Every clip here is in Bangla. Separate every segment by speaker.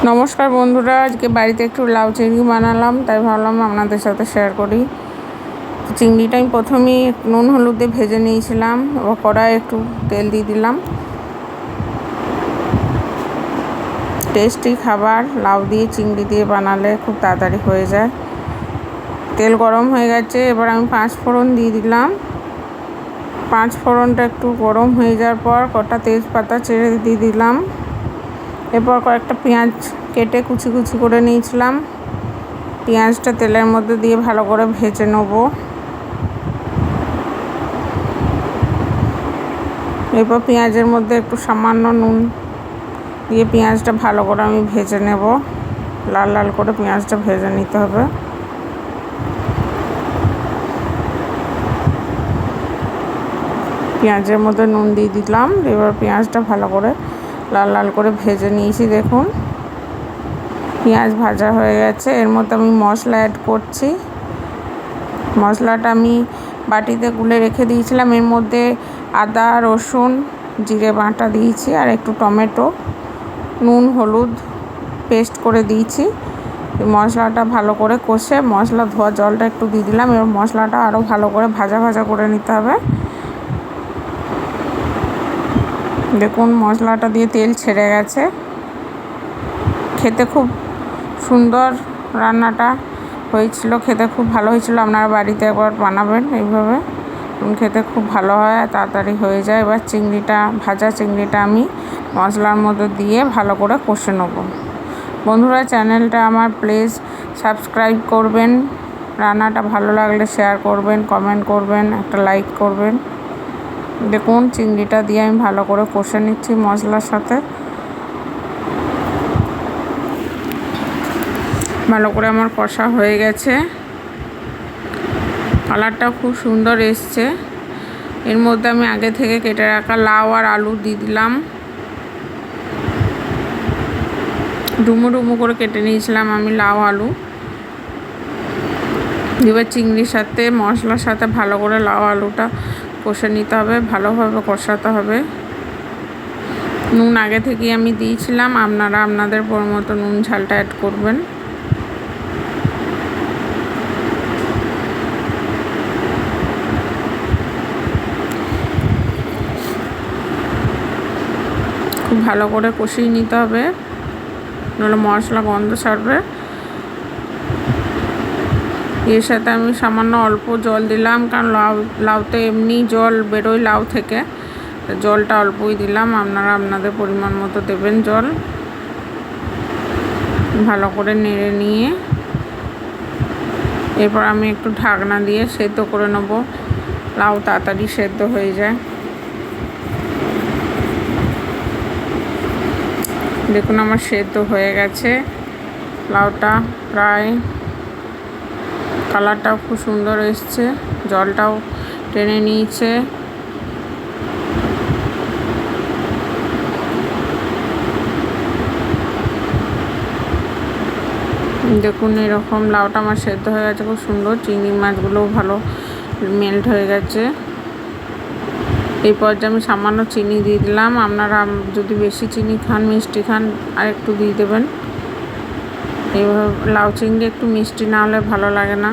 Speaker 1: নমস্কার বন্ধুরা, আজকে বাড়িতে একটু লাউ চিংড়ি বানালাম, তাই ভাবলাম আপনাদের সাথে শেয়ার করি। চিংড়িটা আমি প্রথমেই নুন হলুদ দিয়ে ভেজে নিয়েছিলাম, এবার কড়ায় একটু তেল দিয়ে দিলাম। টেস্টি খাবার লাউ দিয়ে চিংড়ি দিয়ে বানালে খুব তাড়াতাড়ি হয়ে যায়। তেল গরম হয়ে গেছে, এবার আমি 5 ফোড়ন দিয়ে দিলাম। 5 ফোড়নটা একটু গরম হয়ে যাওয়ার পর কটা তেজপাতা ছেড়ে দিয়ে দিলাম। এরপর কয়েকটা পেঁয়াজ কেটে কুচি কুচি করে নিয়েছিলাম, পেঁয়াজটা তেলের মধ্যে দিয়ে ভালো করে ভেজে নেব। এরপর পেঁয়াজের মধ্যে একটু সামান্য নুন দিয়ে পেঁয়াজটা ভালো করে আমি ভেজে নেব। লাল লাল করে পেঁয়াজটা ভেজে নিতে হবে। পেঁয়াজের মধ্যে নুন দিয়ে দিলাম, এবার পেঁয়াজটা ভালো করে লাল লাল করে ভেজে নিয়েছি। দেখুন পেঁয়াজ ভাজা হয়ে গেছে। এর মধ্যে আমি মশলা অ্যাড করছি। মশলাটা আমি বাটিতে গুলে রেখে দিয়েছিলাম। এর মধ্যে আদা রসুন জিরে বাটা দিয়েছি, আর একটু টমেটো নুন হলুদ পেস্ট করে দিয়েছি। মশলাটা ভালো করে কষে মশলা ধোয়া জলটা একটু দিয়ে দিলাম। এবার মশলাটা আরও ভালো করে ভাজা ভাজা করে নিতে হবে। দেখুন মশলাটা দিয়ে তেল ছেড়ে গেছে। খেতে খুব সুন্দর রান্নাটা হয়েছিল, খেতে খুব ভালো হয়েছিল। আপনারা বাড়িতে একবার বানাবেন এইভাবে, খেতে খুব ভালো হয়, তাড়াতাড়ি হয়ে যায়। এবার ভাজা চিংড়িটা আমি মশলার মধ্যে দিয়ে ভালো করে কষে নেব। বন্ধুরা, চ্যানেলটা আমার প্লিজ সাবস্ক্রাইব করবেন। রান্নাটা ভালো লাগলে শেয়ার করবেন, কমেন্ট করবেন, একটা লাইক করবেন। দেখুন চিংড়িটা দিয়ে আমি ভালো করে কষে নিচ্ছি মশলার সাথে। ভালো করে আমার কষা হয়ে গেছে, কালারটা খুব সুন্দর এসছে। এর মধ্যে আমি আগে থেকে কেটে রাখা লাউ আর আলু দিয়ে দিলাম। ডুমো ডুমো করে কেটে নিয়েছিলাম আমি লাউ আলু। এবার চিংড়ির সাথে মশলার সাথে ভালো করে লাউ আলুটা কষে নিতে হবে, ভালোভাবে কষাতে হবে। নুন আগে থেকেই আমি দিয়েছিলাম, আপনারা আপনাদের পরিমতো নুন ঝালটা অ্যাড করবেন। খুব ভালো করে কষিয়ে নিতে হবে, নাহলে মশলা গন্ধ ছাড়বে। এর সাথে আমি সামান্য অল্প জল দিলাম, কারণ লাউতে এমনি জল বেরোয় লাউ থেকে, জলটা অল্পই দিলাম। আপনারা আপনাদের পরিমাণ মতো দেবেন জল। ভালো করে নেড়ে নিয়ে এরপর আমি একটু ঢাকনা দিয়ে সেদ্ধ করে নেব। লাউ তাড়াতাড়ি সেদ্ধ হয়ে যায়। দেখুন আমার সেদ্ধ হয়ে গেছে লাউটা প্রায়। কালারটাও খুব সুন্দর এসছে, জলটাও টেনে নিয়েছে। দেখুন এরকম লাউটা আমার সেদ্ধ হয়ে গেছে খুব সুন্দর। চিংড়ি মাছগুলোও ভালো মেল্ট হয়ে গেছে। এই পর্যায়ে আমি সামান্য চিনি দিয়ে দিলাম। আপনারা যদি বেশি চিনি খান, মিষ্টি খান, আর একটু দিয়ে দেবেন। এইভাবে লাউ চিংড়ি একটু মিষ্টি না হলে ভালো লাগে না।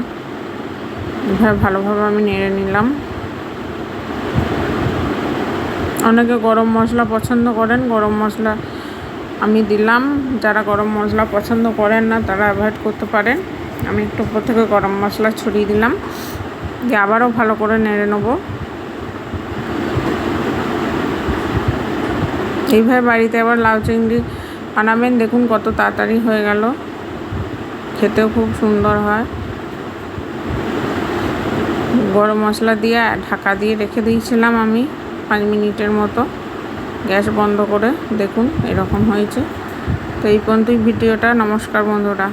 Speaker 1: এইভাবে ভালোভাবে আমি নেড়ে নিলাম। অনেকে গরম মশলা পছন্দ করেন, গরম মশলা আমি দিলাম। যারা গরম মশলা পছন্দ করেন না তারা অ্যাভয়েড করতে পারেন। আমি একটু উপর থেকে গরম মশলা ছড়িয়ে দিলাম, দিয়ে আবারও ভালো করে নেড়ে নেব। এইভাবে বাড়িতে আবার লাউ চিংড়ি বানাবেন। দেখুন কত তাড়াতাড়ি হয়ে গেল, খেতেও খুব সুন্দর হয়। গরম মশলা দিয়ে ঢাকা দিয়ে রেখে দিয়েছিলাম আমি 5 মিনিটের মতো, গ্যাস বন্ধ করে। দেখুন এরকম হয়েছে। তো এই পর্যন্তই ভিডিওটা। নমস্কার বন্ধুরা।